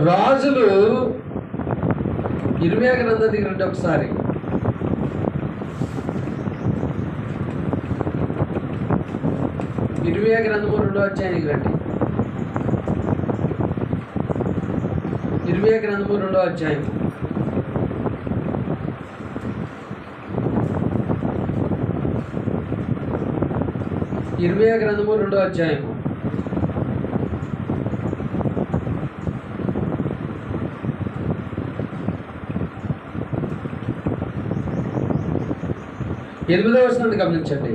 రాజులు ఇర్మియా గ్రంథం దిగండి ఒకసారి. ఇర్మియా గ్రంథము 2వ అధ్యాయానికి రండి. ఇర్మియా గ్రంథము 2వ అధ్యాయం. ఇర్మియా గ్రంథము 2వ అధ్యాయం. ఎనిమిదవ వచనాన్ని గమనించండి.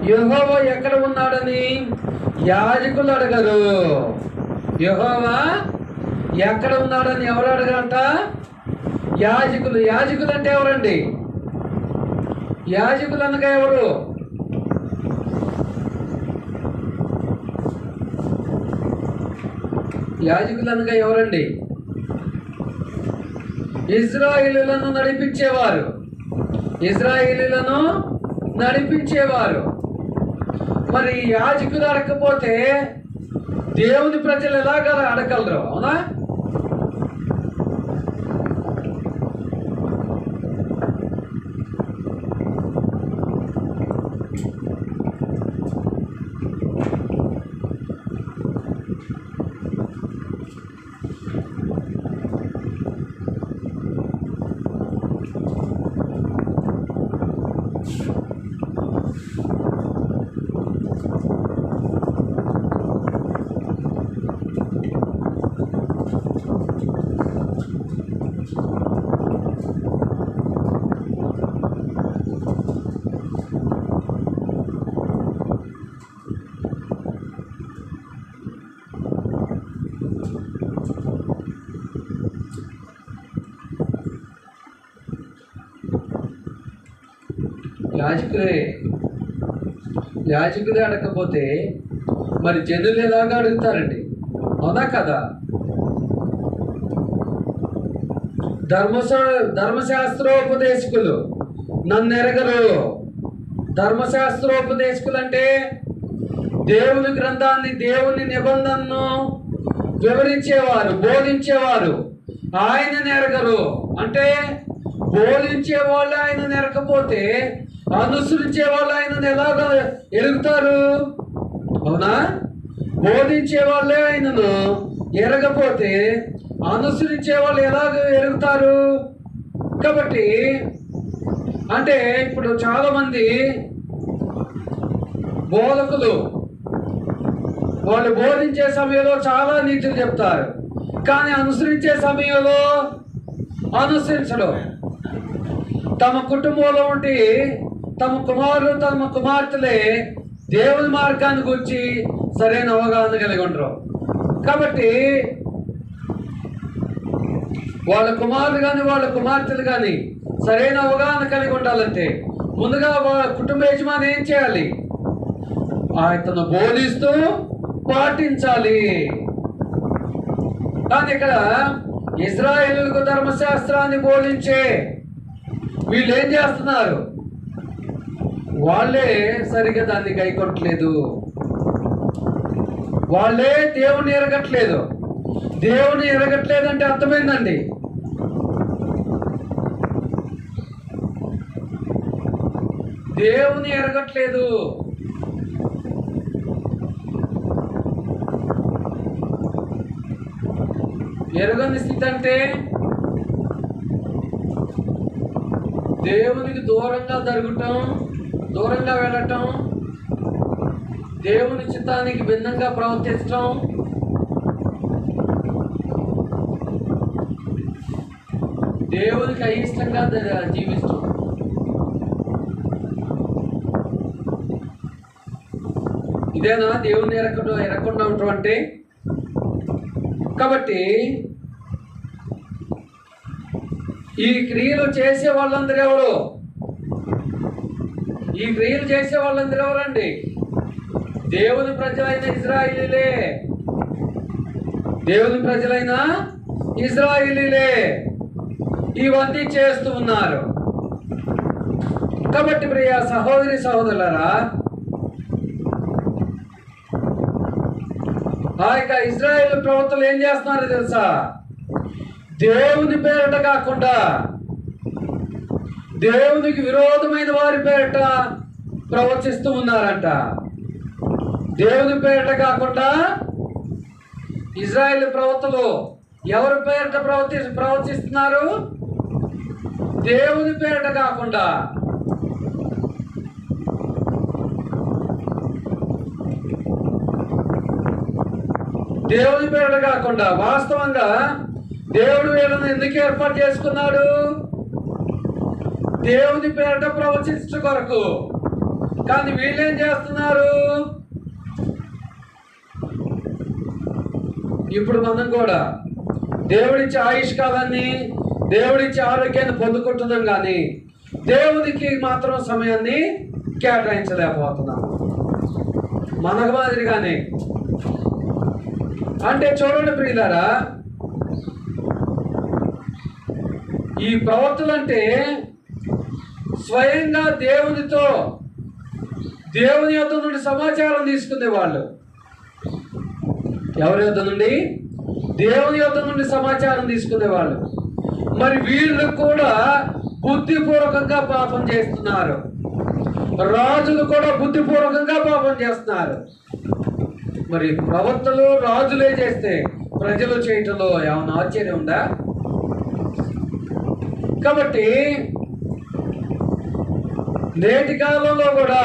యెహోవా ఎక్కడ ఉన్నాడని యాజకులు అడగరు. యెహోవా ఎక్కడ ఉన్నాడని ఎవరు అడగరంట? యాజకులు. యాజకులు అంటే ఎవరండి? యాజకులు అనగా ఎవరు? యాజకులు అనగా ఎవరండి? ఇశ్రాయేలీయులను నడిపించేవారు. ఇశ్రాయేలీయులను నడిపించేవారు. మరి యాజకులు అడగకపోతే దేవుని ప్రజలు ఎలాగ అడగలరు? అవునా? యాజకులే అడగకపోతే మరి జనులు ఎలాగా అడుగుతారండి? అవునా కదా? ధర్మశాస్త్రోపదేశకులు నన్ను ఎరగరు. ధర్మశాస్త్రోపదేశకులు అంటే దేవుని గ్రంథాన్ని, దేవుని నిబంధనను వివరించేవారు, బోధించేవారు. ఆయనను ఎరగరు. అంటే బోధించే వాళ్ళు ఆయనను ఎరగకపోతే అనుసరించే వాళ్ళు ఆయనను ఎలాగ ఎరుగుతారు? అవునా? బోధించే వాళ్ళే ఆయనను ఎరగపోతే అనుసరించే వాళ్ళు ఎలాగ ఎరుగుతారు? కాబట్టి అంటే ఇప్పుడు చాలామంది బోధకులు వాళ్ళు బోధించే సమయంలో చాలా నీతులు చెప్తారు, కానీ అనుసరించే సమయంలో అనుసరించడం. తమ కుటుంబంలో ఉండి తమ కుమారులు, తమ కుమార్తెలే దేవుని మార్గాన్ని గురించి సరైన అవగాహన కలిగి ఉండరు. కాబట్టి వాళ్ళ కుమారులు కానీ వాళ్ళ కుమార్తెలు కానీ సరైన అవగాహన కలిగి ఉండాలంటే ముందుగా వాళ్ళ కుటుంబ యజమాని ఏం చేయాలి? ఆయనను బోధిస్తూ పాటించాలి. కానీ ఇక్కడ ఇశ్రాయేలులకు ధర్మశాస్త్రాన్ని బోధించే వీళ్ళు ఏం చేస్తున్నారు? వాళ్ళే సరిగ్గా దాన్ని గైకొట్టలేదు. వాళ్ళే దేవుని ఎరగట్లేదు. దేవుని ఎరగట్లేదంటే అర్థమైందండి. దేవుని ఎరగట్లేదు. ఎరగని స్థితి అంటే దేవునికి దూరంగా జరగటం, దూరంగా వెళ్ళటం, దేవుని చిత్తానికి భిన్నంగా ప్రవర్తించటం, దేవునికి అయిష్టంగా జీవించటం. ఇదేనా దేవుని ఎరగకుండా ఉండటం అంటే? కాబట్టి ఈ క్రియలు చేసే వాళ్ళందరూ ఎవరు? ఈ క్రియలు చేసే వాళ్ళందరూ ఎవరండి? దేవుని ప్రజలైన ఇశ్రాయేలీలే. దేవుని ప్రజలైన ఇశ్రాయేలీలే ఇవన్నీ చేస్తూ ఉన్నారు. కాబట్టి ప్రియ సహోదరి సహోదరులారా, ఆ యొక్క ఇజ్రాయేల్ ప్రవక్తలు ఏం చేస్తున్నారో తెలుసా? దేవుని పేరట కాకుండా దేవునికి విరోధమైన వారి పేరట ప్రవచిస్తూ ఉన్నారంట. దేవుని పేరట కాకుండా ఇజ్రాయేల్ ప్రవక్తలు ఎవరి పేరట ప్రవచిస్తున్నారు? దేవుని పేరట కాకుండా. దేవుని పేరట కాకుండా వాస్తవంగా దేవుడు వీళ్ళని ఎందుకు ఏర్పాటు చేసుకున్నాడు? దేవుని పేరట ప్రవచించడం కొరకు. కానీ వీళ్ళేం చేస్తున్నారు? ఇప్పుడు మనం కూడా దేవుడిచ్చే ఆయుష్కాలాన్ని, దేవుడిచ్చే ఆరోగ్యాన్ని పొందుకుంటున్నాం, కానీ దేవునికి మాత్రం సమయాన్ని కేటాయించలేకపోతున్నాం మనకు మాదిరిగానే. అంటే చూడండి ప్రియులారా, ఈ ప్రవక్తలు అంటే స్వయంగా దేవుని యొద్ద నుండి సమాచారం తీసుకునే వాళ్ళు. ఎవరి యొద్ద నుండి? దేవుని యొద్ద నుండి సమాచారం తీసుకునేవాళ్ళు. మరి వీళ్ళు కూడా బుద్ధిపూర్వకంగా పాపం చేస్తున్నారు. రాజులు కూడా బుద్ధిపూర్వకంగా పాపం చేస్తున్నారు. మరి ప్రవక్తలు రాజులే చేస్తే ప్రజలు చేయటంలో ఏమైనా ఆశ్చర్యం ఉందా? కాబట్టి నేటి కాలంలో కూడా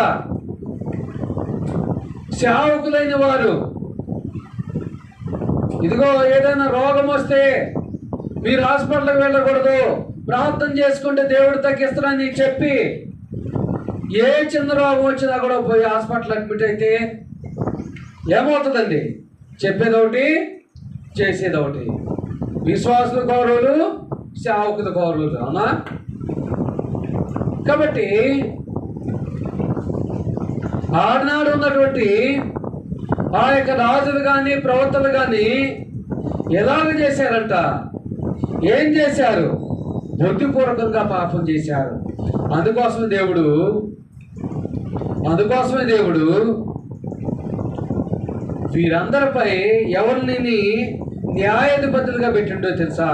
సేవకులైన వారు, ఇదిగో ఏదైనా రోగం వస్తే మీరు హాస్పిటల్కి వెళ్ళకూడదు, ప్రార్థన చేసుకుంటే దేవుడు తగ్గిస్తారని చెప్పి ఏ చిన్న రోగం వచ్చినా కూడా పోయి హాస్పిటల్ అడ్మిట్ అయితే ఏమవుతుందండి? చెప్పేది ఒకటి, చేసేది ఒకటి. విశ్వాసుల కౌరవులు, సేవకుల కౌరవులు, అవునా? కాబట్టి ఆనాడు ఉన్నటువంటి ఆ యొక్క రాజులు కానీ ప్రవక్తలు కానీ ఎలాగ చేశారంట? ఏం చేశారు? బుద్ధిపూర్వకంగా పాపం చేశారు. అందుకోసమే దేవుడు వీరందరిపై ఎవరిని న్యాయాధిపతులుగా పెట్టిండో తెలుసా?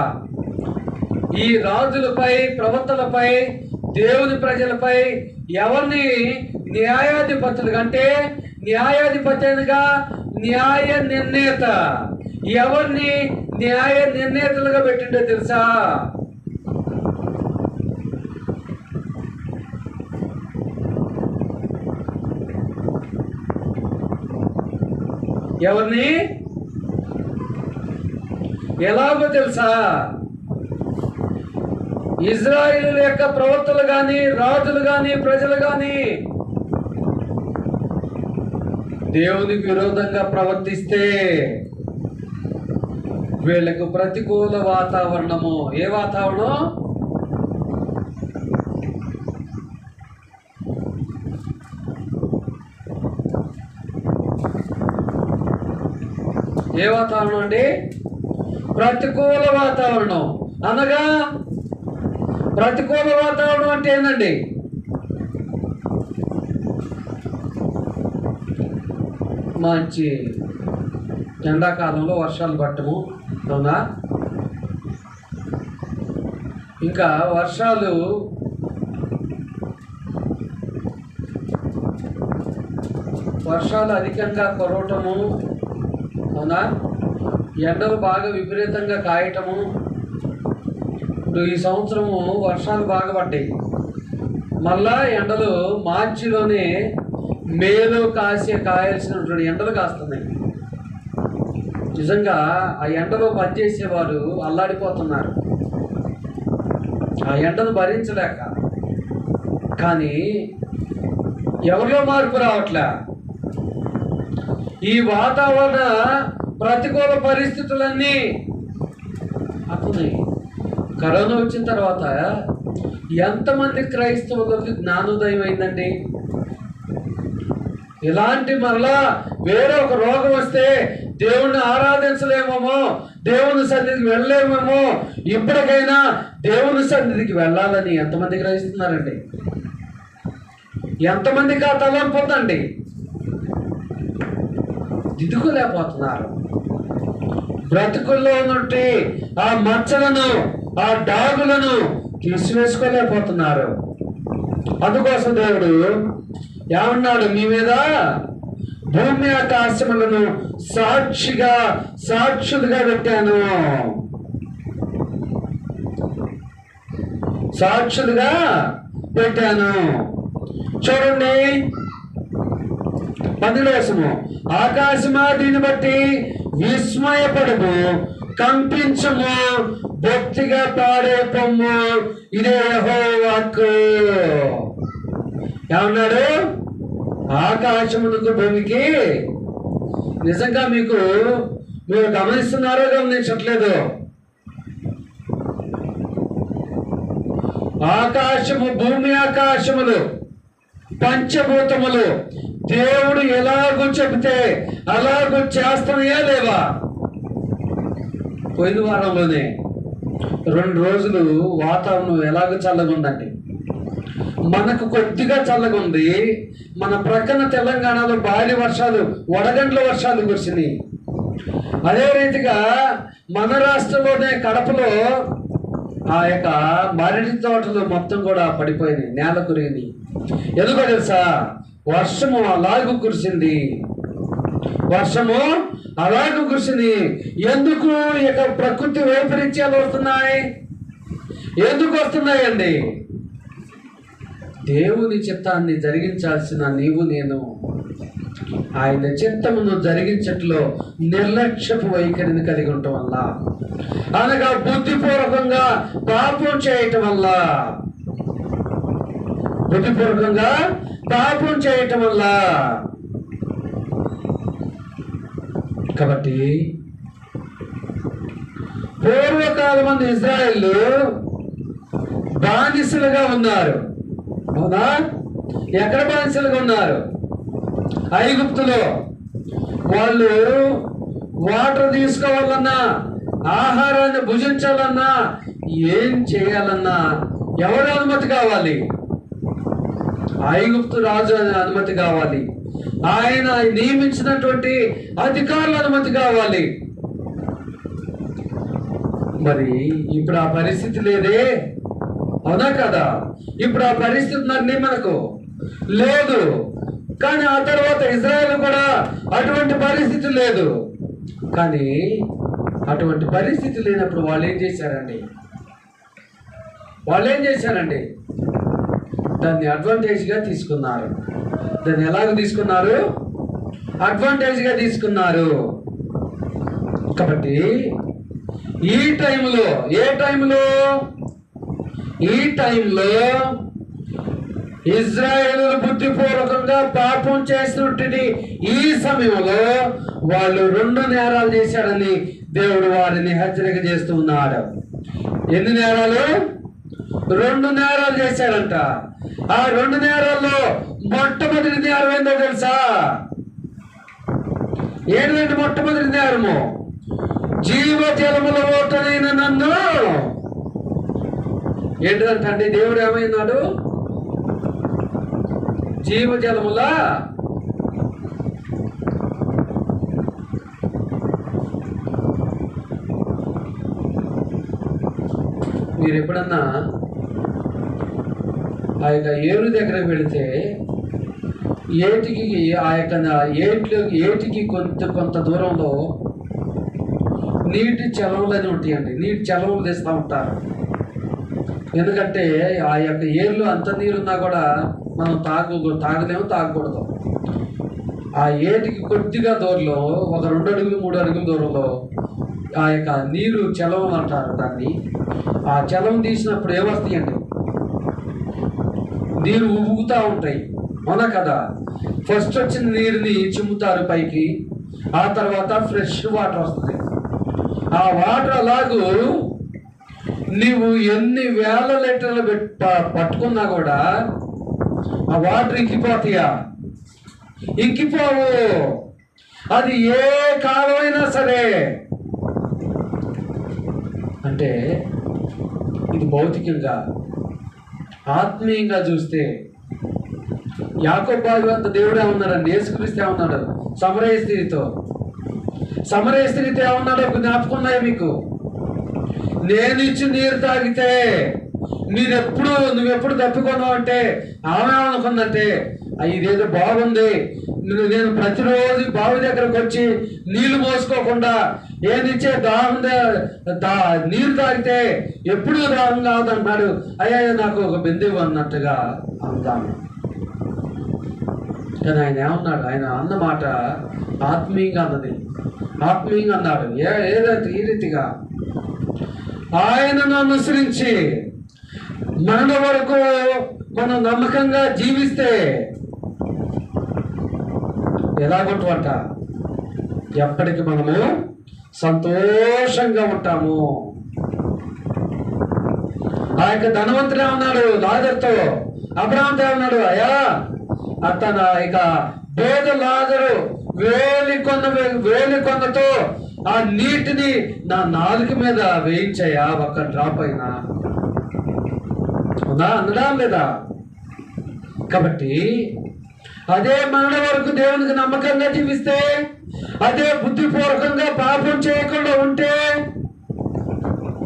ఈ రాజులపై, ప్రవక్తలపై, దేవుని ప్రజలపై ఎవరిని న్యాయాధిపతులుగా, అంటే న్యాయాధిపతిగా న్యాయ నిర్ణేత, ఎవరిని న్యాయ నిర్ణేతలుగా పెట్టిండో తెలుసా? ఎవరిని? ఎలాగో తెలుసా? ఇజ్రాయేలు యొక్క ప్రవక్తలు కానీ, రాజులు కానీ, ప్రజలు కానీ దేవునికి విరోధంగా ప్రవర్తిస్తే వీళ్ళకు ప్రతికూల వాతావరణము. ఏ వాతావరణం? ఏ వాతావరణం అండి? ప్రతికూల వాతావరణం. అనగా ప్రతికూల వాతావరణం అంటే ఏందండి? మంచి ఎండాకాలంలో వర్షాలు పట్టము, అవునా? ఇంకా వర్షాలు అధికంగా కురవటము, అవునా? ఎండలు బాగా విపరీతంగా కాయటము. ఇప్పుడు ఈ సంవత్సరము వర్షాలు బాగా పడ్డాయి. మళ్ళా ఎండలు మార్చిలోనే, మేలో కాయాల్సినటువంటి ఎండలు కాస్తున్నాయి. నిజంగా ఆ ఎండలో పనిచేసేవారు అల్లాడిపోతున్నారు, ఆ ఎండను భరించలేక. కానీ ఎవరిలో మార్పు రావట్లే. ఈ వాతావరణ ప్రతికూల పరిస్థితులన్నీ అట్లున్నాయి. కరోనా వచ్చిన తర్వాత ఎంతమంది క్రైస్తవులకు జ్ఞానోదయం అయిందండి? ఇలాంటి మరలా వేరే ఒక రోగం వస్తే దేవుణ్ణి ఆరాధించలేమేమో, దేవుని సన్నిధికి వెళ్ళలేమేమో, ఇప్పటికైనా దేవుని సన్నిధికి వెళ్ళాలని ఎంతమంది గ్రహిస్తున్నారండి? ఎంతమందికి ఆ తలంపు ఉందండి? దిద్దుకోలేకపోతున్నారు. బ్రతుకుల్లో ఉన్నట్టు ఆ మచ్చలను, ఆ డాగులను తీసివేసుకోలేకపోతున్నారు. అందుకోసం దేవుడు ఏమన్నాడు? మీ మీద భూమి ఆకాశములను సాక్షులుగా పెట్టాను. సాక్షులుగా పెట్టాను. చూడండి 12వ ఆకాశమా దీన్ని బట్టి విస్మయపడము, కంపించము, భక్తిగా పాడే పొమ్ము, ఇదే యెహోవా వాక్కు. ఏమన్నాడు? ఆకాశమునకు భూమికి. నిజంగా మీరు గమనిస్తున్నారో గమనించట్లేదు? భూమి ఆకాశములు పంచభూతములు దేవుడు ఎలాగూ చెబితే అలాగూ చేస్తున్నాయా లేవా? పోయిన వారంలోనే 2 రోజులు వాతావరణం ఎలాగో చల్లగా ఉందండి. మనకు కొద్దిగా చల్లగా ఉంది. మన ప్రక్కన తెలంగాణలో భారీ వర్షాలు, వడగండ్ల వర్షాలు కురిసినాయి. అదే రీతిగా మన రాష్ట్రంలోనే కడపలో ఆ యొక్క మరటి తోటలు మొత్తం కూడా పడిపోయినాయి, నేల కురిగినాయి. ఎందుకో తెలుసా? వర్షము అలాగూ కురిసింది. ఎందుకు ఇక ప్రకృతి వైపరీత్యాలు వస్తున్నాయి? ఎందుకు వస్తున్నాయండి? దేవుని చిత్తాన్ని జరిగించాల్సిన నీవు నేను ఆయన చిత్తమును జరిగించట్లో నిర్లక్ష్యపు వైఖరిని కలిగి ఉండటం వల్ల, అనగా బుద్ధిపూర్వకంగా పాపం చేయటం వల్ల, కాబట్టి పూర్వకాలం మంది ఇజ్రాయేలు బానిసలుగా ఉన్నారు. అవునా? ఎక్కడ బానిసలుగా ఉన్నారు? ఐగుప్తులో. వాళ్ళు వాటర్ తీసుకోవాలన్నా, ఆహారాన్ని భుజించాలన్నా, ఏం చేయాలన్నా ఎవరి అనుమతి కావాలి? ఐగుప్తు రాజు అనుమతి కావాలి. ఆయన నియమించినటువంటి అధికారుల అనుమతి కావాలి. మరి ఇప్పుడు ఆ పరిస్థితి లేదే, అవునా కదా? ఇప్పుడు ఆ పరిస్థితి అన్నీ మనకు లేదు. కానీ ఆ తర్వాత ఇజ్రాయెల్ కూడా అటువంటి పరిస్థితి లేదు. కానీ అటువంటి పరిస్థితి లేనప్పుడు వాళ్ళు ఏం చేశారండి? దాన్ని అడ్వాంటేజ్గా తీసుకున్నారు. దాన్ని ఎలాగ తీసుకున్నారు? అడ్వాంటేజ్గా తీసుకున్నారు. కాబట్టి ఈ టైంలో ఇజ్రాయేలు బుద్ధిపూర్వకంగా పాపం చేసినటువంటి ఈ సమయంలో వాళ్ళు 2 నేరాలు చేశారని దేవుడు వారిని హెచ్చరిక చేస్తూ ఉన్నాడు. ఎన్ని నేరాలు? 2 నేరాలు చేశాడంట. ఆ 2 నేరాల్లో మొట్టమొదటి నేరం ఏందో తెలుసా? ఏంటంటే మొట్టమొదటి నేరము, జీవజలముల ఓటనైన నన్ను. ఏంటంటే దేవుడు ఏమైనాడు? జీవజలముల మీరు ఎప్పుడన్నా ఆ యొక్క ఏరు దగ్గరకు వెళితే ఏటికి కొంత దూరంలో నీటి చెలవులని ఉంటాయండి. నీటి చెలవులు తెస్తూ ఉంటారు. ఎందుకంటే ఆ యొక్క ఏర్లు అంత నీరున్నా కూడా మనం తాగలేము, తాగకూడదు. ఆ ఏటికి కొద్దిగా దూరంలో ఒక 2 అడుగులు 3 అడుగుల దూరంలో ఆ యొక్క నీరు చెలవులు అంటారు దాన్ని. ఆ చెలవు తీసినప్పుడు ఏమొస్తాయండి? నీరు ఉబుకుతూ ఉంటాయి, అవునా కదా? ఫస్ట్ వచ్చిన నీరుని చిమ్ముతారు పైకి, ఆ తర్వాత ఫ్రెష్ వాటర్ వస్తుంది. ఆ వాటర్ అలాగూ నీవు ఎన్ని వేల లీటర్లు పట్టుకున్నా కూడా ఆ వాటర్ ఇంకిపోతాయా? ఇంకిపోవు. అది ఏ కాలమైనా సరే. అంటే ఇది భౌతికంగా. ఆత్మీయంగా చూస్తే యాకోబు బావి అంత దేవుడే ఉన్నాడండి. యేసుక్రీస్తు ఏమన్నాడు సమరయ స్త్రీతో? సమరయ స్త్రీతో ఏమన్నాడు జ్ఞాపకం ఉన్నాయా మీకు? నేను ఇచ్చి నీరు తాగితే నువ్వెప్పుడు తప్పికొన్నావు అంటే ఆమె అనుకుందంటే ఇదేదో బాగుంది, నేను ప్రతిరోజు బావి దగ్గరకు వచ్చి నీళ్లు మోసుకోకుండా ఏనిచ్చే నీరు తాగితే ఎప్పుడు దాహం కావద్దంటున్నాడు. అయ్యా నాకు ఒక బిందువు అన్నట్టుగా అందాము. కానీ ఆయన ఏమన్నాడు? ఆయన అన్నమాట ఆత్మీయంగా అన్నది, ఆత్మీయంగా అన్నాడు. ఏదైతే ఈ రీతిగా ఆయనను అనుసరించి మరణ వరకు మనం నమ్మకంగా జీవిస్తే ఎలాగొట్టువంట ఎప్పటికి మనము సంతోషంగా ఉంటాము. ఆ యొక్క ధనవంతుడు ఏమన్నాడు లాజరుతో? అబ్రహాముతో ఏమన్నాడు? అయ్యా అతను ఇక పేద లాజరు వేలి కొన్నతో ఆ నీటిని నా నాలుక మీద వేయించాయా, ఒక్క డ్రాప్ అయినా అన్నడా లేదా? కాబట్టి అదే మరణ వరకు దేవునికి నమ్మకంగా జీవిస్తే, అదే బుద్ధిపూర్వకంగా పాపం చేయకుండా ఉంటే,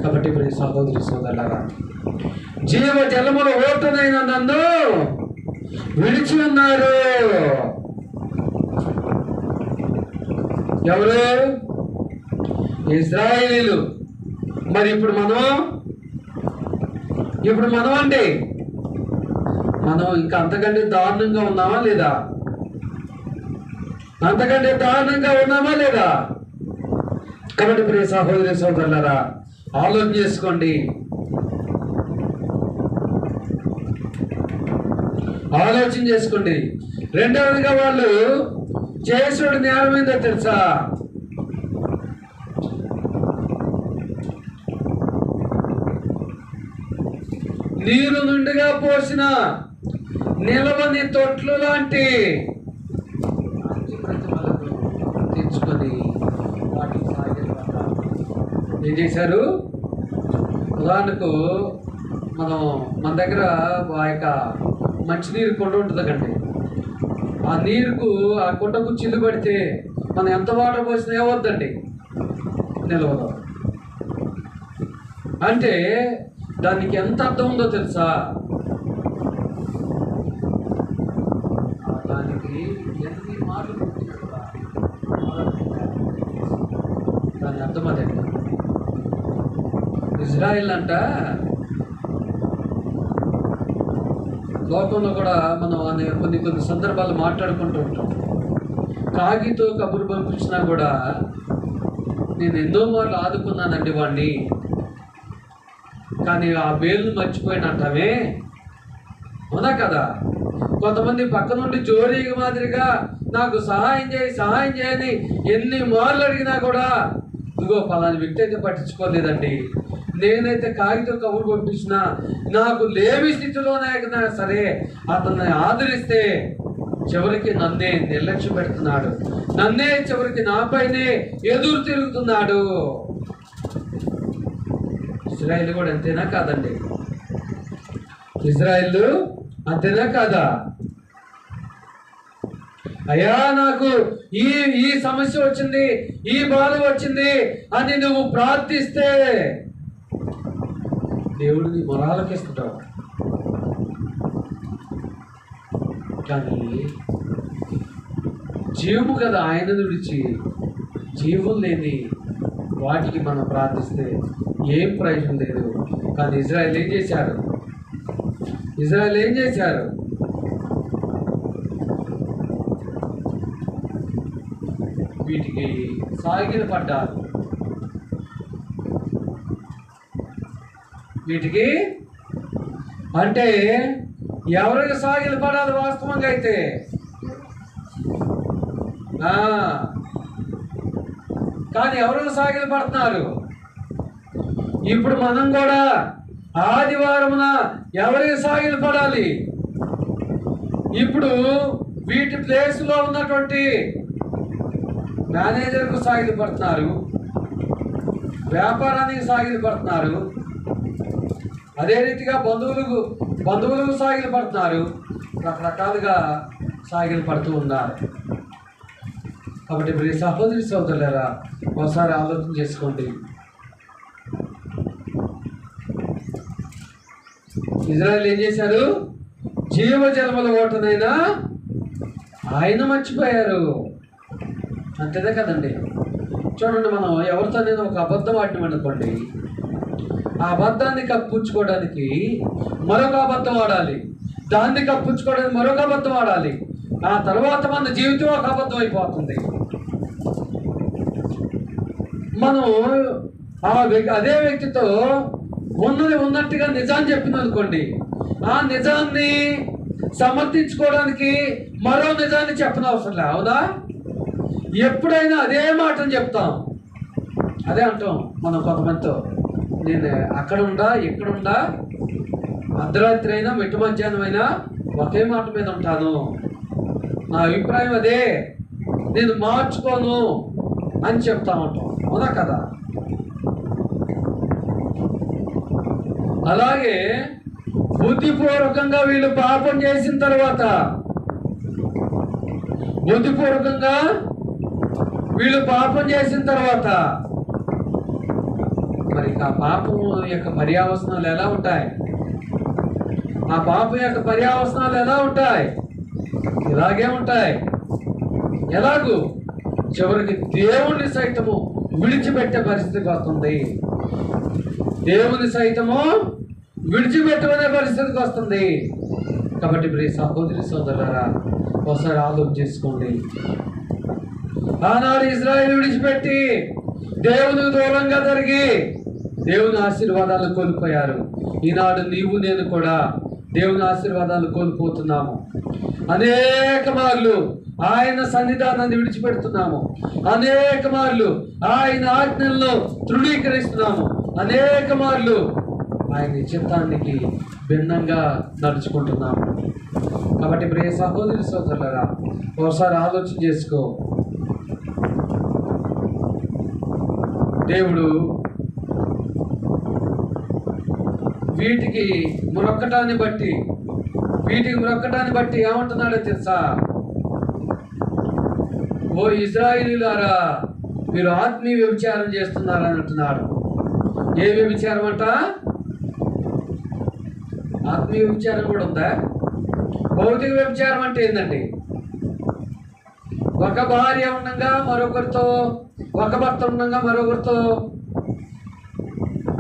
కాబట్టి ఇప్పుడు సహోదరి సోదరులారా, జీవ జలముల ఓటునైన నన్ను విడిచి ఉన్నారు. ఎవరు? ఇశ్రాయేలీలు. మరి ఇప్పుడు మనం అండి, మనం ఇంకా అంతకంటే దారుణంగా ఉన్నామా లేదా? అంతకంటే దారుణంగా ఉన్నామా లేదా? కాబట్టి ప్రియ సహోదరి సోదరులారా, ఆలోచన చేసుకోండి. ఆలోచన చేసుకోండి. రెండవదిగా వాళ్ళు చేసుడు నేరం ఏందో తెలుసా? నీరు నుండిగా పోసిన నిలవని తొట్లు లాంటి తెచ్చుకొని వాటికి ఏం చేశారు? ఉదాహరణకు మన దగ్గర ఆ యొక్క మంచినీరు కొండ ఉంటుంది కండి. ఆ నీరుకు ఆ కొండకు చిల్లు పడితే మనం ఎంత వాటర్ పోసినా ఏమవుద్దండి? నిలవదు. అంటే దానికి ఎంత అర్థం ఉందో తెలుసా? దానికి ఎన్ని మాటలు దాని అర్థం అదే. ఇజ్రాయిల్ అంట లోకంలో కూడా మనం కొన్ని సందర్భాలు మాట్లాడుకుంటూ ఉంటాం. కాగితో కబురు పంపించినా కూడా నేను ఎన్నో మార్లు ఆదుకున్నానండి వాడిని, కానీ ఆ బేలును మర్చిపోయినట్టమే. అవునా కదా? కొంతమంది పక్క నుండి జోరీగా మాదిరిగా నాకు సహాయం చేయని ఎన్ని మార్లు అడిగినా కూడా ఇదిగో ఫలాని వ్యక్తి అయితే పట్టించుకోలేదండి. నేనైతే కాగితం కబురు పంపించినా నాకు లేమి స్థితిలోనైనా సరే అతన్ని ఆదరిస్తే చివరికి నన్నే నిర్లక్ష్య పెడుతున్నాడు, నన్నే చివరికి నాపైనే ఎదురు తిరుగుతున్నాడు. ఇజ్రాయిల్ కూడా అంతేనా కాదండి? ఇజ్రాయిల్ అంతేనా కాదా? అయ్యా నాకు ఈ సమస్య వచ్చింది, ఈ బాధ వచ్చింది అని నువ్వు ప్రార్థిస్తే దేవుడిని మొరాలకిస్తాడు. కానీ జీవము కదా ఆయనను విడిచి జీవం లేని వాటికి మనం ప్రార్థిస్తే ఏం ప్రయోజనం లేదు. కానీ ఇజ్రాయిల్ ఏం చేశారు? వీటికి సాగిల పడ్డారు. వీటికి అంటే ఎవరికి సాగిలు పడాలి వాస్తవంగా అయితే? కానీ ఎవరికి సాగిలు పడుతున్నారు? ఇప్పుడు మనం కూడా ఆదివారమున ఎవరికి సాగిలు పడాలి? ఇప్పుడు వీటి ప్లేస్లో ఉన్నటువంటి మేనేజర్కు సాగిలు పడుతున్నారు, వ్యాపారానికి సాగిలు పడుతున్నారు, అదే రీతిగా బంధువులకు సాగిలు పడుతున్నారు, రకరకాలుగా సాగిలు పడుతూ ఉన్నారు. కాబట్టి ప్రియ సహోదరి సోదరులారా, ఒకసారి ఆలోచన చేసుకోండి. ఇజ్రాయేల్ ఏం చేశారు? జీవజలముల ఓటనైనా ఆయన మర్చిపోయారు. అంతేదే కదండి. చూడండి, మనం ఎవరితో నేను ఒక అబద్ధం ఆడినాం అనుకోండి, ఆ అబద్ధాన్ని కప్పించుకోవడానికి మరొక అబద్ధం ఆడాలి, దాన్ని కప్పించుకోవడానికి మరొక అబద్ధం ఆడాలి. ఆ తర్వాత మన జీవితం ఒక అబద్ధం అయిపోతుంది. మనం అదే వ్యక్తితో ఉన్నది ఉన్నట్టుగా నిజాన్ని చెప్పింది అనుకోండి, ఆ నిజాన్ని సమర్థించుకోవడానికి మరో నిజాన్ని చెప్పనవసరం లే. అవునా? ఎప్పుడైనా అదే మాటను చెప్తాం. అదే అంటాం మనం కొంతమందితో, నేను అక్కడుండా ఇక్కడుండా అర్ధరాత్రి అయినా మిట్ట మధ్యాహ్నం అయినా ఒకే మాట మీద ఉంటాను, నా అభిప్రాయం అదే, నేను మార్చుకోను అని చెప్తా ఉంటాం. అవునా కదా? అలాగే బుద్ధిపూర్వకంగా వీళ్ళు పాపం చేసిన తర్వాత, బుద్ధిపూర్వకంగా వీళ్ళు పాపం చేసిన తర్వాత మరి ఆ పాపం యొక్క పర్యావసనాలు ఎలా ఉంటాయి? ఆ పాపం యొక్క పర్యావసనాలు ఎలా ఉంటాయి? ఇలాగే ఉంటాయి. ఎలాగూ చివరికి దేవుణ్ణి సైతము విడిచిపెట్టే పరిస్థితికి వస్తుంది. దేవుని సైతము విడిచిపెట్టుకునే పరిస్థితికి వస్తుంది. కాబట్టి ప్రియ సహోదరి సోదరులారా, ఒకసారి ఆలోచన చేసుకోండి. ఆనాడు ఇజ్రాయేలు విడిచిపెట్టి దేవునికి దూరంగా జరిగి దేవుని ఆశీర్వాదాలు కోల్పోయారు. ఈనాడు నీవు నేను కూడా దేవుని ఆశీర్వాదాలు కోల్పోతున్నాము. అనేక మార్లు ఆయన సన్నిధానాన్ని విడిచిపెడుతున్నాము. అనేక మార్లు ఆయన ఆజ్ఞలను తృణీకరిస్తున్నాము. అనేక మార్లు ఆయన చిత్తానికి భిన్నంగా నడుచుకుంటున్నాము. కాబట్టి ప్రియ సహోదరి సోదరులారా, ఒకసారి ఆలోచన చేసుకో. దేవుడు వీటికి మొరొక్కటాన్ని బట్టి ఏమంటున్నాడో తెలుసా? ఓ ఇజ్రాయేలీయులారా, మీరు ఆత్మీయ వ్యభిచారం చేస్తున్నారని అంటున్నాడు. ఏ వ్యభిచారం అంట? ఆత్మీయ వ్యభిచారం కూడా ఉందా? భౌతిక వ్యభిచారం అంటే ఏంటండి? ఒక భార్య ఉండగా మరొకరితో, ఒక భర్త ఉండగా మరొకరితో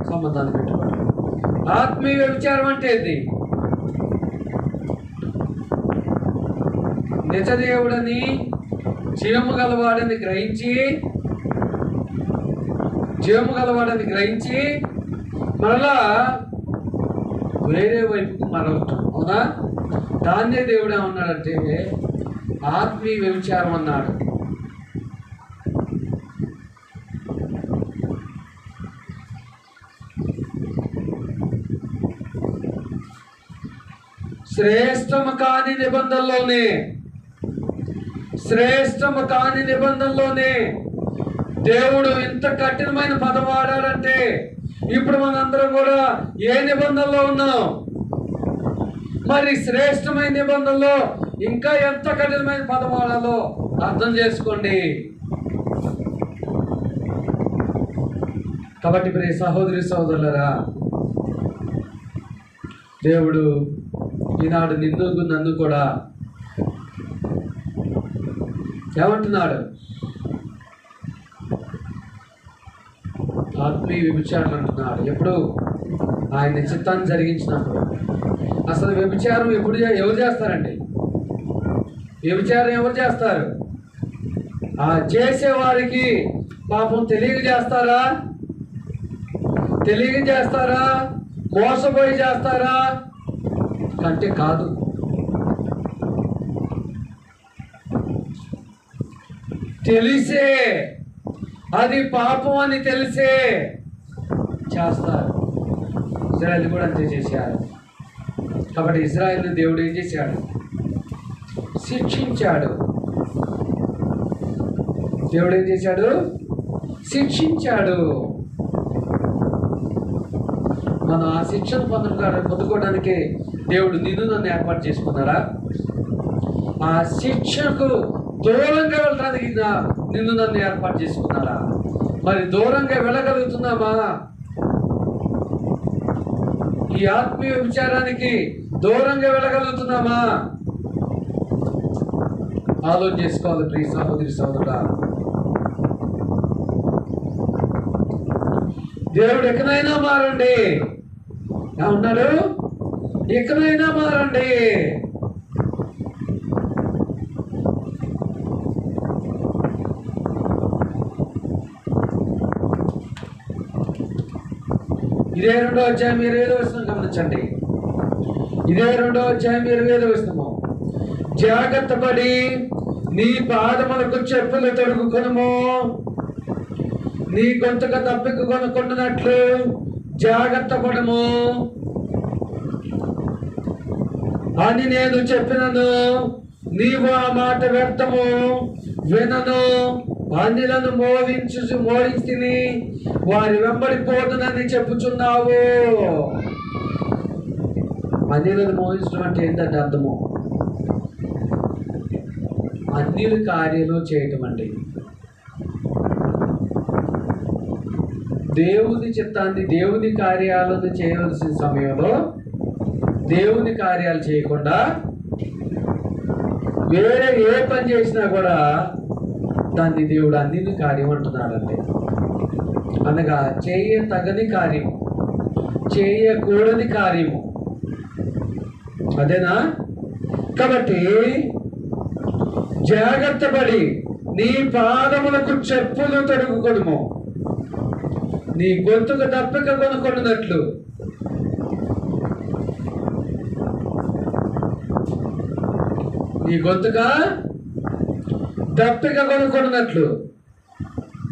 సంబంధాన్ని పెట్టుకోవడం. ఆత్మీయ వ్యభిచారం అంటే ఏంటి? నిజదేవుడని, జీవము గలవాడని గ్రహించి మరలా వేరే వైపుకు మరవటం. అవునా? దాన్నే దేవుడు ఏమన్నాడంటే ఆత్మీయ వ్యభిచారం అన్నాడు. శ్రేష్టము కాని నిబంధనలోనే దేవుడు ఇంత కఠినమైన పదం వాడాడంటే ఇప్పుడు మనందరం కూడా ఏ నిబంధనలో ఉన్నాం? మరి శ్రేష్టమైన నిబంధనలో ఇంకా ఎంత కఠినమైన పదం వాడాలో అర్థం చేసుకోండి. కాబట్టి ప్రియ సహోదరి సోదరులారా, దేవుడు ఈనాడు నిన్ను నన్ను కూడా ఏమంటున్నాడు? ఆత్మీయ వ్యభిచారం అంటున్నాడు. ఎప్పుడు? ఆయన చిత్తాన్ని జరిగించినప్పుడు. అసలు వ్యభిచారం ఎవరు చేస్తారండి? వ్యభిచారం ఎవరు చేస్తారు? ఆ చేసేవారికి పాపం తెలియక చేస్తారా? మోసపోయి చేస్తారా? అంటే కాదు. తెలిసే, అది పాపం అని తెలిసే చేస్తారు. ఇజ్రాయేల్ కూడా అంతే చేశారు. కాబట్టి ఇజ్రాయేల్ని దేవుడు ఏం చేశాడు? శిక్షించాడు. దేవుడు ఏం చేశాడు? శిక్షించాడు. మనం ఆ శిక్షను పొందుకోవడానికి దేవుడు నిన్ను నన్ను ఏర్పాటు చేసుకున్నాడా? ఆ శిక్షకు దూరంగా వెళ్ళడానికి నిన్ను నన్ను ఏర్పాటు చేసుకున్నాడా? మరి దూరంగా వెళ్ళగలుగుతున్నామా? ఈ ఆత్మీయ విచారానికి దూరంగా వెళ్ళగలుగుతున్నామా? ఆలోచన చేసుకోవాలి ప్రియ సహోదరి సహోదరుడా. దేవుడు ఎక్కడైనా మారండి ఏమన్నాడు? ఎక్కడైనా మారండి. ఇదే 2వ అధ్యాయం 20వ వచనం గమనించండి. ఇదే 2వ అధ్యాయం 20వ వచనము. జాగ్రత్త పడి నీ పాదములకు చెప్పులు తొడుగుకొనుము, నీ గొంతుక తప్పిక కొనుక్కున్నట్లు జాగ్రత్త పడము అని నేను చెప్పినను, నీవు ఆ మాట వ్యర్థము వినను. అన్యులను మోహించి వారి వెంబడి పోదునని చెప్పుచున్నావు. అన్యులను మోహించడం అంటే ఏంటంటే అర్థము? అన్యుల కార్యాలు చేయటం అండి. దేవుని చిత్తాన్ని, దేవుని కార్యాలను చేయవలసిన సమయంలో దేవుని కార్యాలు చేయకుండా వేరే ఏ పని చేసినా కూడా దాన్ని దేవుడు అన్నిని కార్యం అంటున్నాడండి. అనగా చేయతగని కార్యము, చేయకూడని కార్యము, అదేనా? కాబట్టి జాగ్రత్త పడి నీ పాదములకు చెప్పులు తొడుగుకొనుము, నీ గొంతుకు తప్పిక కొనుక్కున్నట్లు. నీ గొంతుక దప్పిక కొనుక్కున్నట్లు.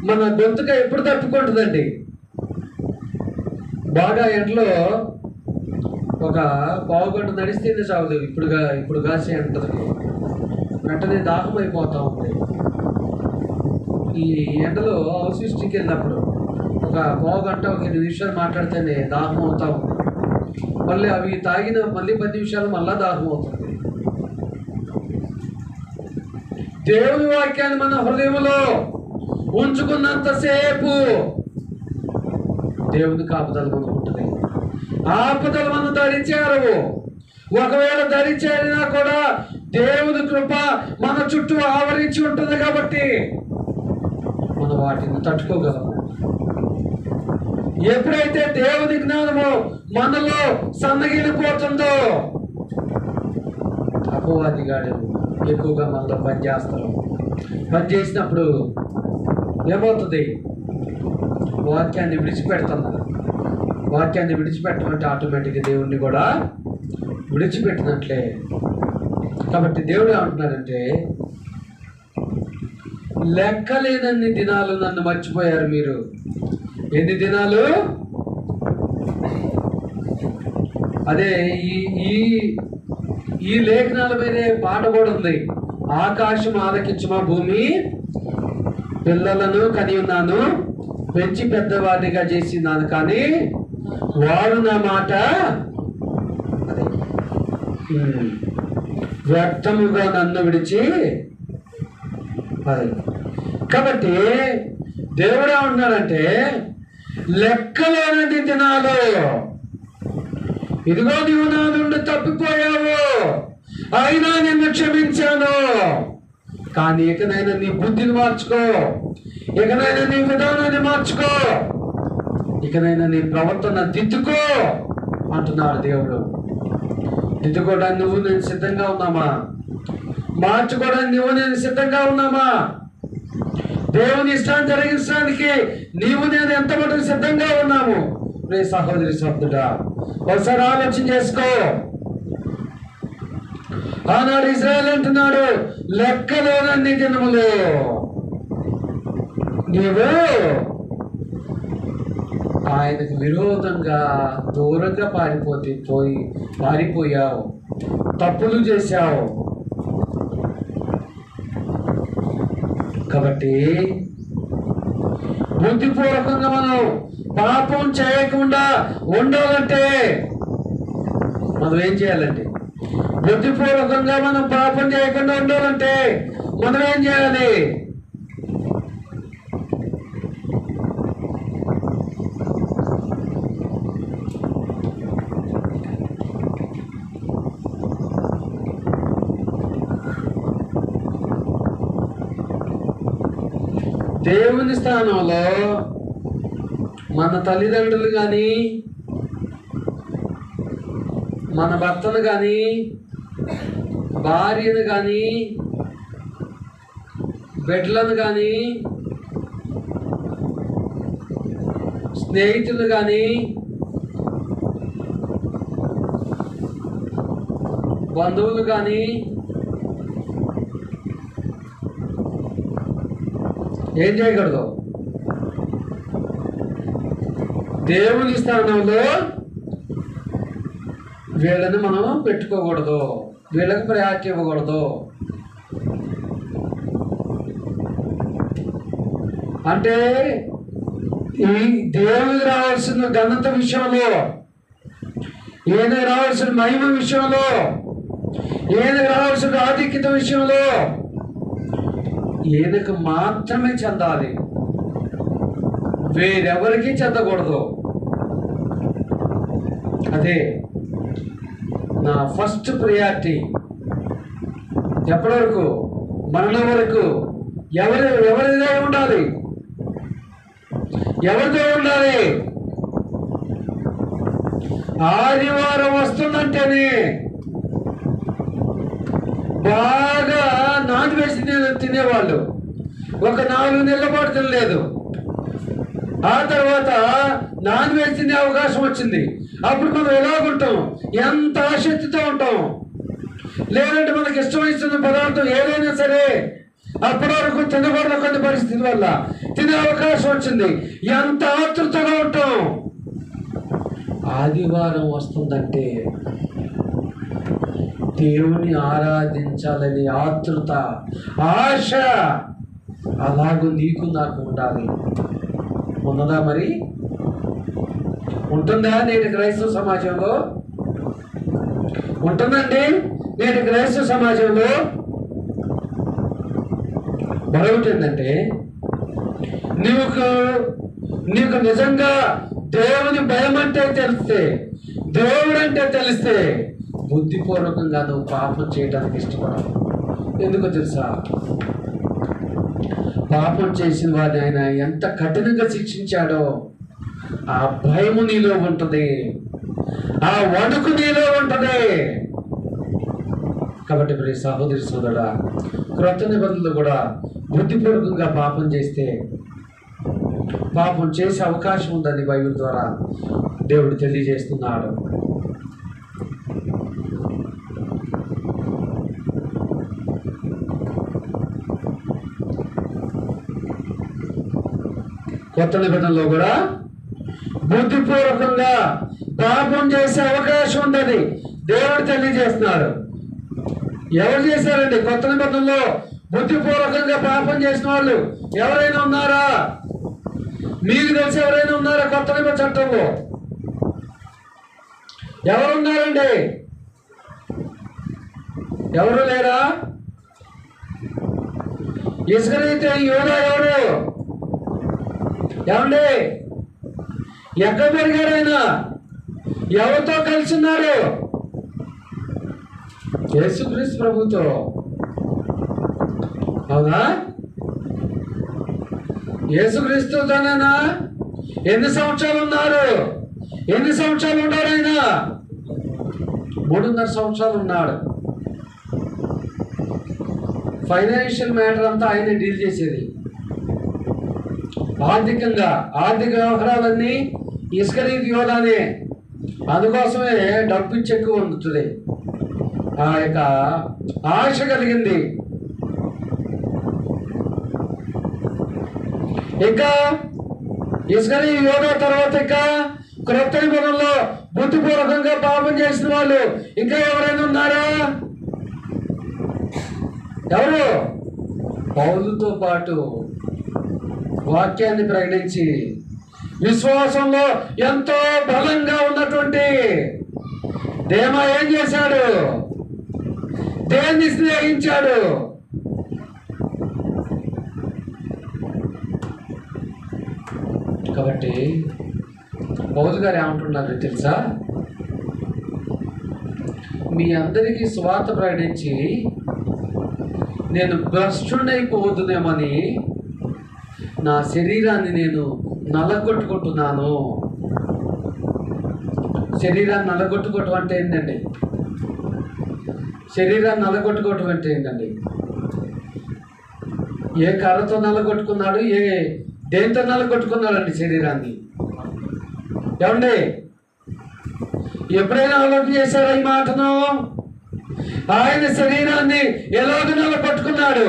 మన గొంతుక ఎప్పుడు తప్పుకుంటుందండి? బాగా ఎండలో ఒక పావుగంట నడిస్తేనే చావదు. ఇప్పుడు కాసే అంటది, వెంటనే దాహం అయిపోతా ఉంది. ఈ ఎండలో అవశిష్టికి వెళ్ళినప్పుడు ఒక పావుగంట, ఒక 8 నిమిషాలు మాట్లాడితేనే దాహం అవుతా ఉంది. మళ్ళీ అవి తాగిన మళ్ళీ 10 నిమిషాలు మళ్ళా దాహం అవుతుంది. దేవుని వాక్యాన్ని మన హృదయంలో ఉంచుకున్నంతసేపు దేవుని కాపుదల మనకు ఉంటుంది. ఆపదలు మనం ధరించారు. ఒకవేళ ధరించారినా కూడా దేవుని కృప మన చుట్టూ ఆవరించి ఉంటుంది కాబట్టి మనం వాటిని తట్టుకోగలము. ఎప్పుడైతే దేవుని జ్ఞానము మనలో సన్నగిలిపోతుందో అపవాదిగాడు ఎక్కువగా మనలో పనిచేస్తారు. పనిచేసినప్పుడు ఏమవుతుంది? వాక్యాన్ని విడిచిపెడుతున్నారు. వాక్యాన్ని విడిచిపెట్టమంటే ఆటోమేటిక్గా దేవుణ్ణి కూడా విడిచిపెట్టినట్లే. కాబట్టి దేవుడు ఏమంటున్నాడంటే, లెక్కలేనన్ని దినాలు నన్ను మర్చిపోయారు మీరు. ఎన్ని దినాలు? అదే ఈ లేఖనాల మీదే పాట కూడా ఉంది. ఆకాశం ఆలకించుమా భూమి, పిల్లలను కని ఉన్నాను, పెంచి పెద్దవాడిగా చేసినాను, కానీ వారు నా మాట అదే వ్యర్థముగా నన్ను విడిచి. అదే కాబట్టి దేవుడు ఏమంటున్నాడంటే, లెక్కలేనది దినాలు, ఇదిగో నీవు నా నుండి తప్పిపోయావు, అయినా నిన్ను క్షమించాను. కానీ ఇకనైనా నీ బుద్ధిని మార్చుకో, ఇకనైనా నీ విధానాన్ని మార్చుకో, ఇకనైనా నీ ప్రవర్తన దిద్దుకో అంటున్నాడు దేవుడు. దిద్దుకోవడానికి నువ్వు నేను సిద్ధంగా ఉన్నామా? మార్చుకోవడానికి నువ్వు నేను సిద్ధంగా ఉన్నామా? దేవుని ఇష్టాన్ని జరిగించడానికి నీవు నేను ఎంత మటుకు సిద్ధంగా ఉన్నాము? రే సహోదరి సహోదరుడా, ఒకసారి ఆలోచన చేసుకో. ఆనాడు ఇజ్రాయేల్ అంటున్నాడు, లెక్కలేనన్ని దినములు నీవు ఆయనకు విరోధంగా దూరంగా పారిపోయావు, తప్పులు చేశావు. కాబట్టి బుద్ధిపూర్వకంగా మనం పాపం చేయకుండా ఉండాలంటే మనం ఏం చేయాలండి? బుద్ధిపూర్వకంగా మనం పాపం చేయకుండా ఉండాలంటే మనం ఏం చేయాలి? దేవుని స్థానంలో మన తల్లిదండ్రులు కానీ, మన భర్తను కానీ, భార్యను కానీ, బిడ్డలను కానీ, స్నేహితులు కానీ, బంధువులు కానీ ఏం చేయకూడదు? దేవుని స్థానంలో వీళ్ళని మనం పెట్టుకోకూడదు, వీళ్ళకి ప్రయారిటీ ఇవ్వకూడదు. అంటే ఈ దేవునికి రావాల్సిన ఘనత విషయంలో, ఈయనకు రావాల్సిన మహిమ విషయంలో, ఈయనకు రావాల్సిన ఆధిక్యత విషయంలో ఈయనకు మాత్రమే చెందాలి, వేరెవరికి చెందకూడదు. అదే నా ఫస్ట్ ప్రియారిటీ. ఎప్పటి వరకు? మరణం వరకు. ఎవరిదే ఉండాలి? ఎవరిదే ఉండాలి? ఆదివారం వస్తుందంటేనే బాగా నాన్ వెజ్ తినేవాళ్ళు ఒక 4 నెలల పాటు తినలేదు. ఆ తర్వాత నాన్ వెజ్ తినే అవకాశం వచ్చింది. అప్పుడు మనం ఎలాగుంటాం? ఎంత ఆసక్తితో ఉంటాం. లేదంటే మనకి ఇష్టమైన పదార్థం ఏదైనా సరే అప్పటి వరకు తినకూడదు, కొన్ని పరిస్థితుల వల్ల తినే అవకాశం వచ్చింది, ఎంత ఆతృతగా ఉంటాం. ఆదివారం వస్తుందంటే దేవుని ఆరాధించాలని ఆతృత, ఆశ అలాగూ నీకు నాకు ఉండాలి. ఉన్నదా మరి? ఉంటుందా నేటి క్రైస్తవ సమాజంలో? ఉంటుందండి నేటి క్రైస్తవ సమాజంలో. మరొకటి ఏంటంటే, నీకు నిజంగా దేవుని భయం అంటే తెలిస్తే, దేవుడు అంటే తెలిస్తే బుద్ధిపూర్వకంగా నువ్వు పాపం చేయడానికి ఇష్టపడవు. ఎందుకో తెలుసా? పాపం చేసిన వాడిని ఆయన ఎంత కఠినంగా శిక్షించాడో ఆ భయము నీలో ఉంటుంది, ఆ వణుకు నీలో ఉంటుంది. కాబట్టి మరి సహోదరి సోదరుడా, క్రొత్త నిబంధనలు కూడా బుద్ధిపూర్వకంగా పాపం చేస్తే పాపం చేసే అవకాశం ఉందని బైబిల్ ద్వారా దేవుడు తెలియజేస్తున్నాడు. కొత్త నిబంధనలో కూడా బుద్ధిపూర్వకంగా పాపం చేసే అవకాశం ఉందని దేవుడు తెలియజేస్తున్నాడు. ఎవరు చేశారండి కొత్త నిబంధనలో బుద్ధిపూర్వకంగా పాపం చేసిన వాళ్ళు? ఎవరైనా ఉన్నారా? మీకు తెలిసి ఎవరైనా ఉన్నారా కొత్త నిబంధన చట్టంలో? ఎవరున్నారండి? ఎవరు లేరా? ఇస్కరియోతు యూదా ఎవరు? ఏమండి? ఎక్కడ పెరిగారు ఆయన? ఎవరితో కలిసి ఉన్నారు? యేసుక్రీస్తు ప్రభుతో. అవునా? యేసుక్రీస్తుతోనేనా? ఎన్ని సంవత్సరాలు ఉన్నారు? ఎన్ని సంవత్సరాలు ఉన్నారు ఆయన? 3.5 సంవత్సరాలు ఉన్నాడు. ఫైనాన్షియల్ మ్యాటర్ అంతా ఆయన డీల్ చేసేది. ఆర్థిక వ్యవహారాలన్నీ ఇస్కరియోతు యూదానే. అందుకోసమే డబ్బు ఇచ్చి ఎక్కువ ఉంటుంది. ఆ యొక్క ఆశ కలిగింది. ఇంకా ఇస్కరియోతు యూదా తర్వాత ఇంకా క్రొత్త నిబంధనలో బుద్ధిపూర్వకంగా పాపం చేసిన వాళ్ళు ఇంకా ఎవరైనా ఉన్నారా? ఎవరు? పౌలుతో పాటు వాక్యాన్ని ప్రకటించి విశ్వాసంలో ఎంతో బలంగా ఉన్నటువంటి దేమా ఏం చేశాడు? దేన్ని స్నేహించాడు? కాబట్టి పౌలు గారు ఏమంటున్నారు తెలుసా? మీ అందరికీ సువార్త ప్రకటించి నేను భ్రష్టుడైపోదునేమని నా శరీరాన్ని నేను నల్లగొట్టుకుంటున్నాను. శరీరాన్ని నల్లగొట్టుకోవటం అంటే ఏంటండి? శరీరాన్ని నల్లగొట్టుకోవటం అంటే ఏంటండి? ఏ కర్రతో నల్లగొట్టుకున్నాడు? దేంతో నల్లగొట్టుకున్నాడండి శరీరాన్ని? ఏమండి, ఎప్పుడైనా ఆలోచన చేశారా ఈ మాటను? ఆయన శరీరాన్ని ఎలాగ నల్లగొట్టుకున్నాడు?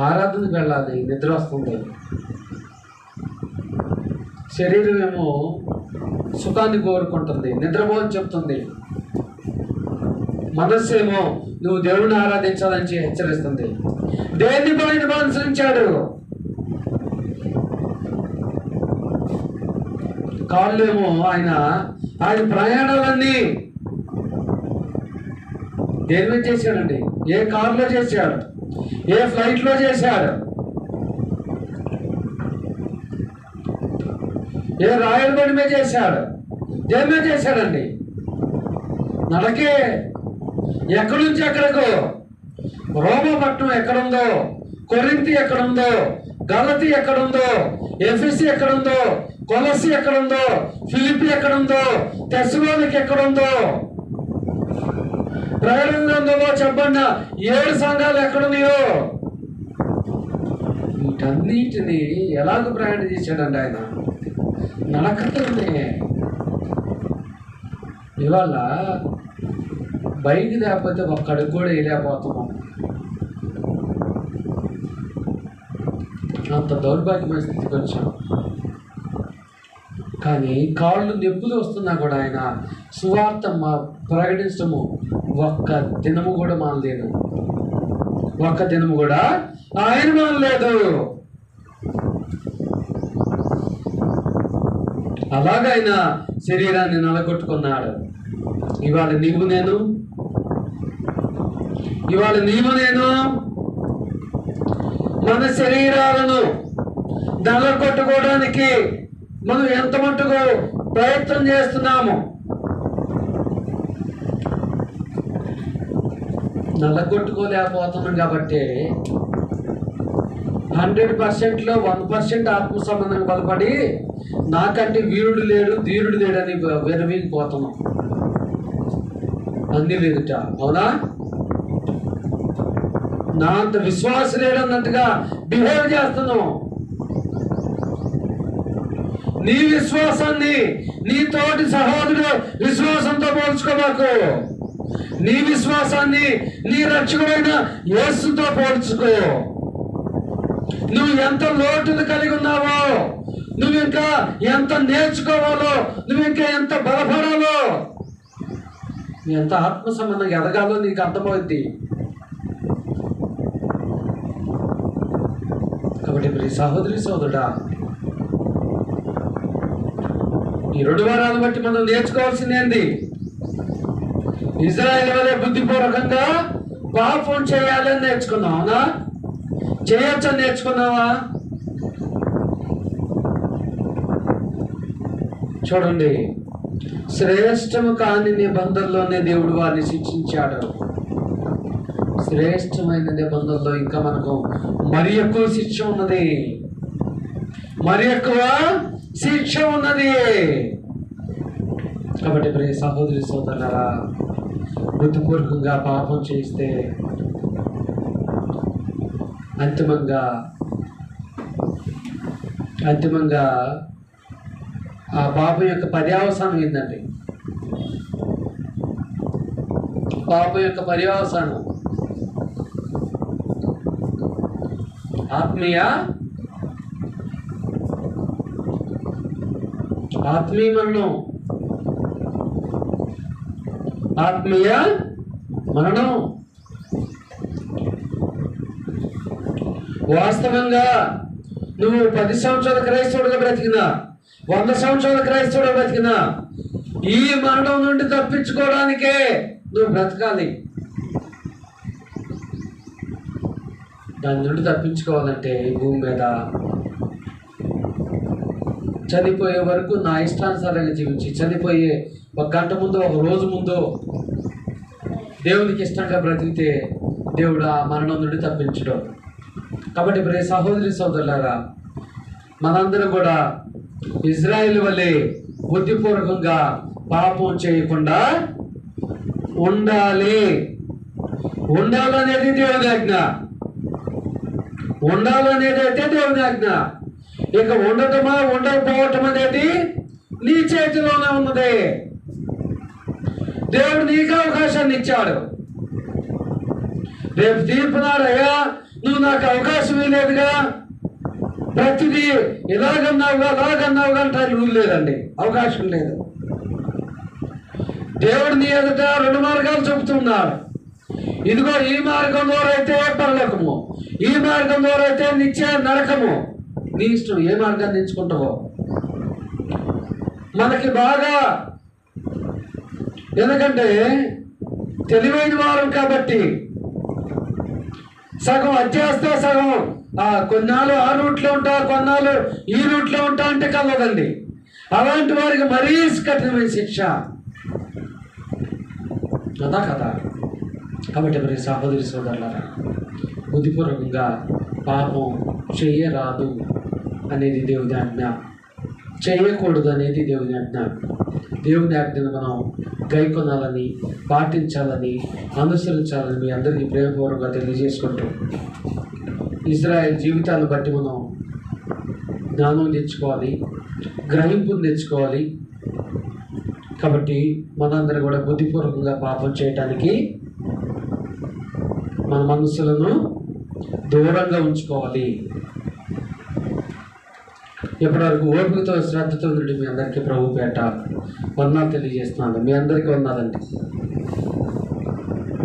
ఆరాధనకు వెళ్ళాలి, నిద్ర వస్తుంది. శరీరం ఏమో సుఖాన్ని కోరుకుంటుంది, నిద్రపోని చెప్తుంది. మనస్సు ఏమో నువ్వు దేవుడిని ఆరాధించాలని హెచ్చరిస్తుంది. దేన్ని ఆయన అనుసరించాడు? కాళ్ళేమో ఆయన ప్రయాణాలన్నీ దేని మీద చేశాడండి? ఏ కారులో చేశాడు? ఏ ఫ్లైట్లో చేశాడు? ఏ రాయల్ బండి మీద చేశాడు? దేని మీద చేశాడండి? నడకే. ఎక్కడి నుంచి ఎక్కడకు? రోమపట్నం ఎక్కడుందో, కొరింథీ ఎక్కడుందో, గలతీ ఎక్కడుందో, ఎఫెసీ ఎక్కడుందో, కొలస్సీ ఎక్కడుందో, ఫిలిప్పీ ఎక్కడుందో, తెస్సలోనిక ఎక్కడుందో, ప్రకటన గ్రంథంలో చెప్పండి 7 సంఘాలు ఎక్కడున్నాయో వీటన్నిటిని ఎలాగ ప్రయాణం చేశాడండి ఆయన? నడకతోనే. ఇవాళ బైక్ లేకపోతే ఒక్కడికి కూడా వేయలేకపోతున్నాం. అంత దౌర్భాగ్యమైన స్థితికి వచ్చాం. కానీ కాళ్ళు నొప్పులు వస్తున్నా కూడా ఆయన సువార్త ప్రకటించడము ఒక్క దినము కూడా మానలేదు. ఒక్క దినము కూడా ఆయన మానలేదు. అలాగ ఆయన శరీరాన్ని నలగొట్టుకున్నాడు. ఇవాళ నీవు నేను మన శరీరాలను నలగొట్టుకోవడానికి మనం ఎంత మట్టుకు ప్రయత్నం చేస్తున్నాము? నలగొట్టుకోలేకపోతున్నాం కాబట్టి 100%లో 1% ఆత్మ సంబంధం బలపడి నాకంటే వీరుడు లేడు, ధీరుడు లేడని విరవీగిపోతున్నాం. అన్నీ లేదుట. అవునా? నా అంత విశ్వాసం లేడన్నట్టుగా బిహేవ్ చేస్తున్నాం. నీ విశ్వాసాన్ని నీ తోటి సహోదరుడు విశ్వాసంతో పోల్చుకోమాకు. నీ విశ్వాసాన్ని నీ రక్షకుడైన యేసుతో పోల్చుకో. నువ్వు ఎంత లోటును కలిగి ఉన్నావో, నువ్వు ఇంకా ఎంత నేర్చుకోవాలో, నువ్వు ఇంకా ఎంత బలపడాలో, ఎంత ఆత్మ సంబంధంగా ఎదగాలో నీకు అర్థమవుద్ది. కాబట్టి మరి సహోదరి సోదరుడా, ఈ 2 వారాలు బట్టి మనం నేర్చుకోవాల్సింది ఏంది? ఇజ్రాయేల్ వలె బుద్ధిపూర్వకంగా పాపం చేయాలని నేర్చుకున్నావు. అవునా? చేయొచ్చని నేర్చుకున్నావా? చూడండి, శ్రేష్టము కాని నిబంధనలోనే దేవుడు వారిని శిక్షించాడు. శ్రేష్టమైన నిబంధనలో ఇంకా మనకు మరి ఎక్కువ శిక్ష ఉన్నది. కాబట్టి ప్రియ సహోదరి సోదరులారా, బుద్ధిపూర్వకంగా పాపం చేస్తే అంతిమంగా ఆ పాపం యొక్క పర్యవసానం ఏంటండి? పాపం యొక్క పర్యవసానం ఆత్మీయ మరణం. వాస్తవంగా నువ్వు 10 సంవత్సరాల క్రైస్తవుడిగా బ్రతికినా, 100 సంవత్సరాల క్రైస్తవుడిగా బ్రతికినా, ఈ మరణం నుండి తప్పించుకోవడానికే నువ్వు బ్రతకాలి. దాని నుండి తప్పించుకోవాలంటే భూమి మీద చనిపోయే వరకు నా ఇష్టానుసారంగా జీవించి, చనిపోయే 1 గంట ముందు 1 రోజు ముందు దేవునికి ఇష్టంగా బ్రతికితే దేవుడు ఆ మరణం నుండి తప్పించడం. కాబట్టి ప్రియ సహోదరి సోదరులారా, మనందరం కూడా ఇజ్రాయేలు వలె బుద్ధిపూర్వకంగా పాపం చేయకుండా ఉండాలనేది దేవుని ఆజ్ఞ. ఉండాలనేది అయితే దేవుని ఆజ్ఞ. ఇక ఉండటమా ఉండకపోవటం అనేది నీ చేతిలోనే ఉన్నది. దేవుడు నీకు అవకాశాన్ని ఇచ్చాడు. రేపు తీర్పు నాడు, అయ్యా నువ్వు నాకు అవకాశం ఇవ్వలేదుగా, ప్రతిదీ ఇలాగన్నావుగా అలాగన్నావుగా అంటే రూల్ లేదండి, అవకాశం లేదు. దేవుడు నీ ఎదుట 2 మార్గాలు చెబుతున్నాడు. ఇదిగో ఈ మార్గం ద్వారా అయితే పరలోకము, ఈ మార్గం ద్వారా అయితే నిత్య నరకము. నీ ఇష్టం ఏ మార్గాన్ని ఎంచుకుంటావో. మనకి బాగా, ఎందుకంటే తెలివైన వారం కాబట్టి సగం అధ్యాస్తే సగం కొన్నాళ్ళు ఆ రూట్లో ఉంటా, కొన్నాళ్ళు ఈ రూట్లో ఉంటా అంటే కలవదండి. అలాంటి వారికి మరీ కఠినమైన శిక్ష కదా. కాబట్టి మరి సహోదరి సోదరులారా, బుద్ధిపూర్వకంగా పాపం చేయరాదు అనేది దేవుని ఆజ్ఞ, చేయకూడదు అనేది దేవుని ఆజ్ఞ. దేవుని ఆజ్ఞను మనం గైకొనాలని, పాటించాలని, అనుసరించాలని మీ అందరికీ ప్రేమపూర్వకంగా తెలియజేసుకుంటూ, ఇజ్రాయెల్ జీవితాన్ని బట్టి మనం జ్ఞానం తెచ్చుకోవాలి, గ్రహింపును తెచ్చుకోవాలి. కాబట్టి మనందరూ కూడా బుద్ధిపూర్వకంగా పాపం చేయటానికి మన మనసులను దూరంగా ఉంచుకోవాలి. ఇప్పటివరకు ఓపికతో శ్రద్ధతో నుండి మీ అందరికీ ప్రభు పేట వందనాలు తెలియజేస్తున్నాను. మీ అందరికీ వందనాలండి.